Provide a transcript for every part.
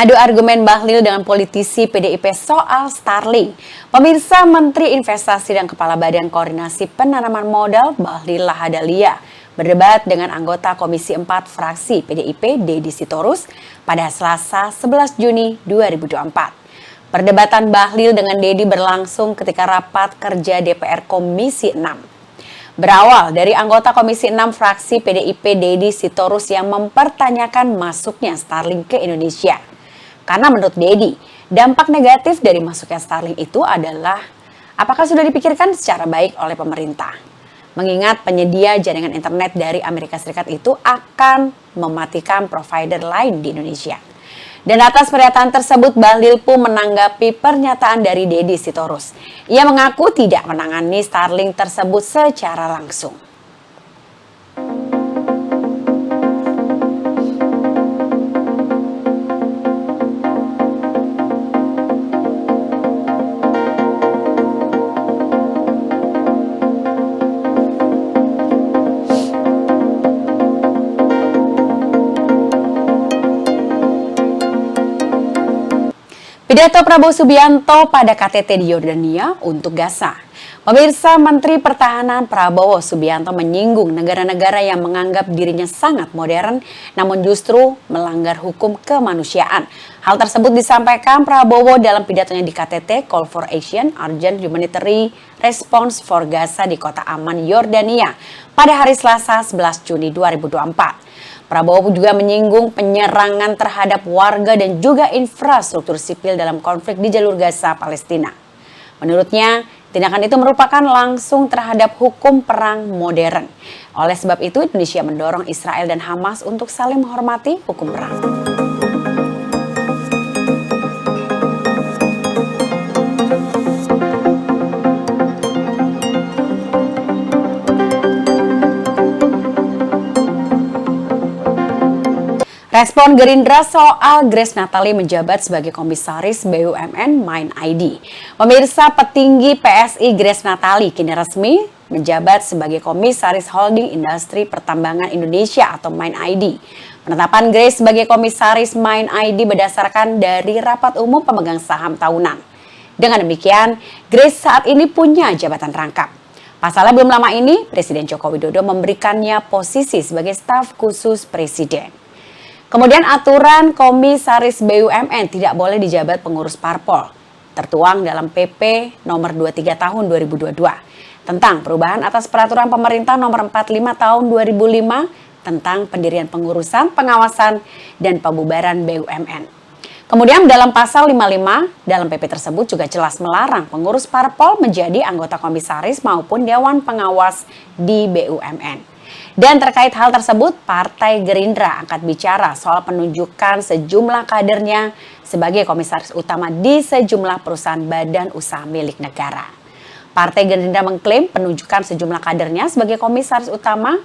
Adu argumen Bahlil dengan politisi PDIP soal Starlink. Pemirsa Menteri Investasi dan Kepala Badan Koordinasi Penanaman Modal Bahlil Lahadalia berdebat dengan anggota Komisi 4 fraksi PDIP Deddy Sitorus pada Selasa 11 Juni 2024. Perdebatan Bahlil dengan Deddy berlangsung ketika rapat kerja DPR Komisi 6. Berawal dari anggota Komisi 6 fraksi PDIP Deddy Sitorus yang mempertanyakan masuknya Starlink ke Indonesia. Karena menurut Deddy, dampak negatif dari masuknya Starlink itu adalah apakah sudah dipikirkan secara baik oleh pemerintah. Mengingat penyedia jaringan internet dari Amerika Serikat itu akan mematikan provider lain di Indonesia. Dan atas pernyataan tersebut, Bahlil pun menanggapi pernyataan dari Deddy Sitorus. Ia mengaku tidak menangani Starlink tersebut secara langsung. Pidato Prabowo Subianto pada KTT di Yordania untuk Gaza. Pemirsa Menteri Pertahanan Prabowo Subianto menyinggung negara-negara yang menganggap dirinya sangat modern namun justru melanggar hukum kemanusiaan. Hal tersebut disampaikan Prabowo dalam pidatonya di KTT Call for Action Urgent Humanitarian Response for Gaza di Kota Amman, Yordania pada hari Selasa 11 Juni 2024. Prabowo juga menyinggung penyerangan terhadap warga dan juga infrastruktur sipil dalam konflik di jalur Gaza, Palestina. Menurutnya, tindakan itu merupakan langsung terhadap hukum perang modern. Oleh sebab itu, Indonesia mendorong Israel dan Hamas untuk saling menghormati hukum perang. Respon Gerindra soal Grace Natali menjabat sebagai Komisaris BUMN Mind ID. Pemirsa, petinggi PSI Grace Natali kini resmi menjabat sebagai Komisaris Holding Industri Pertambangan Indonesia atau Mind ID. Penetapan Grace sebagai Komisaris Mind ID berdasarkan dari rapat umum pemegang saham tahunan. Dengan demikian, Grace saat ini punya jabatan rangkap. Pasalnya belum lama ini, Presiden Joko Widodo memberikannya posisi sebagai staf khusus Presiden. Kemudian aturan Komisaris BUMN tidak boleh dijabat pengurus parpol, tertuang dalam PP nomor 23 tahun 2022 tentang perubahan atas peraturan pemerintah nomor 45 tahun 2005 tentang pendirian pengurusan, pengawasan, dan pembubaran BUMN. Kemudian dalam pasal 55 dalam PP tersebut juga jelas melarang pengurus parpol menjadi anggota komisaris maupun dewan pengawas di BUMN. Dan terkait hal tersebut, Partai Gerindra angkat bicara soal penunjukan sejumlah kadernya sebagai komisaris utama di sejumlah perusahaan badan usaha milik negara. Partai Gerindra mengklaim penunjukan sejumlah kadernya sebagai komisaris utama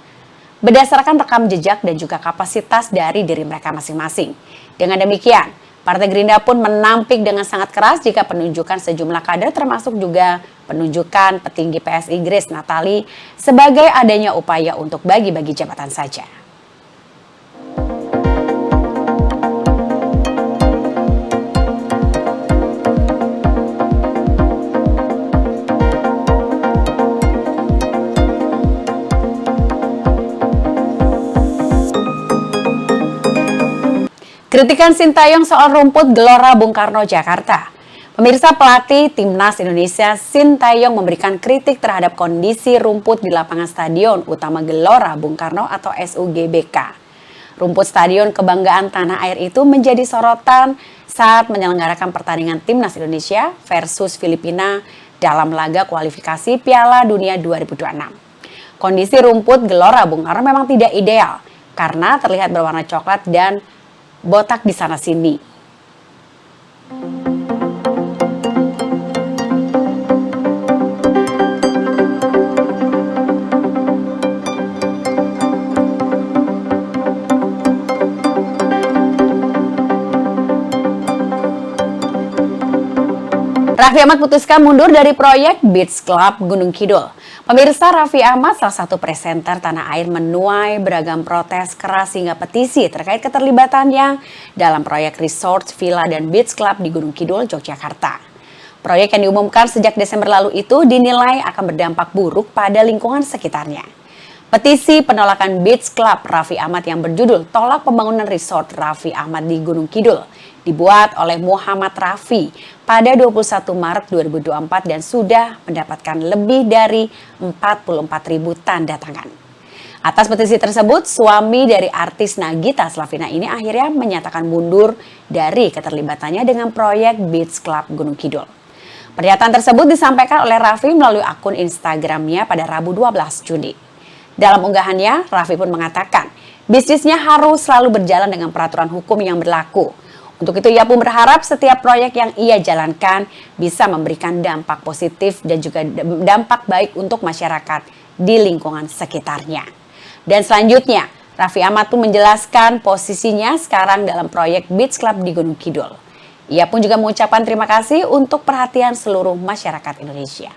berdasarkan rekam jejak dan juga kapasitas dari diri mereka masing-masing. Dengan demikian, Partai Gerindra pun menampik dengan sangat keras jika penunjukan sejumlah kader termasuk juga penunjukan petinggi PSI Grace Natali sebagai adanya upaya untuk bagi-bagi jabatan saja. Kritikan Sintayong soal rumput Gelora Bung Karno, Jakarta. Pemirsa, pelatih Timnas Indonesia Sintayong memberikan kritik terhadap kondisi rumput di lapangan Stadion Utama Gelora Bung Karno atau SUGBK. Rumput Stadion Kebanggaan Tanah Air itu menjadi sorotan saat menyelenggarakan pertandingan Timnas Indonesia versus Filipina dalam laga kualifikasi Piala Dunia 2026. Kondisi rumput Gelora Bung Karno memang tidak ideal karena terlihat berwarna coklat dan botak di sana-sini. Raffi Ahmad putuskan mundur dari proyek Beach Club Gunung Kidul. Pemirsa, Raffi Ahmad, salah satu presenter tanah air, menuai beragam protes keras hingga petisi terkait keterlibatannya dalam proyek resort, villa, dan beach club di Gunung Kidul, Yogyakarta. Proyek yang diumumkan sejak Desember lalu itu dinilai akan berdampak buruk pada lingkungan sekitarnya. Petisi penolakan beach club Raffi Ahmad yang berjudul "Tolak Pembangunan Resort Raffi Ahmad di Gunung Kidul" dibuat oleh Muhammad Raffi pada 21 Maret 2024 dan sudah mendapatkan lebih dari 44.000 tanda tangan. Atas petisi tersebut, suami dari artis Nagita Slavina ini akhirnya menyatakan mundur dari keterlibatannya dengan proyek Beach Club Gunung Kidul. Pernyataan tersebut disampaikan oleh Raffi melalui akun Instagramnya pada Rabu 12 Juni. Dalam unggahannya, Raffi pun mengatakan bisnisnya harus selalu berjalan dengan peraturan hukum yang berlaku. Untuk itu ia pun berharap setiap proyek yang ia jalankan bisa memberikan dampak positif dan juga dampak baik untuk masyarakat di lingkungan sekitarnya. Dan selanjutnya, Raffi Ahmad pun menjelaskan posisinya sekarang dalam proyek Beach Club di Gunung Kidul. Ia pun juga mengucapkan terima kasih untuk perhatian seluruh masyarakat Indonesia.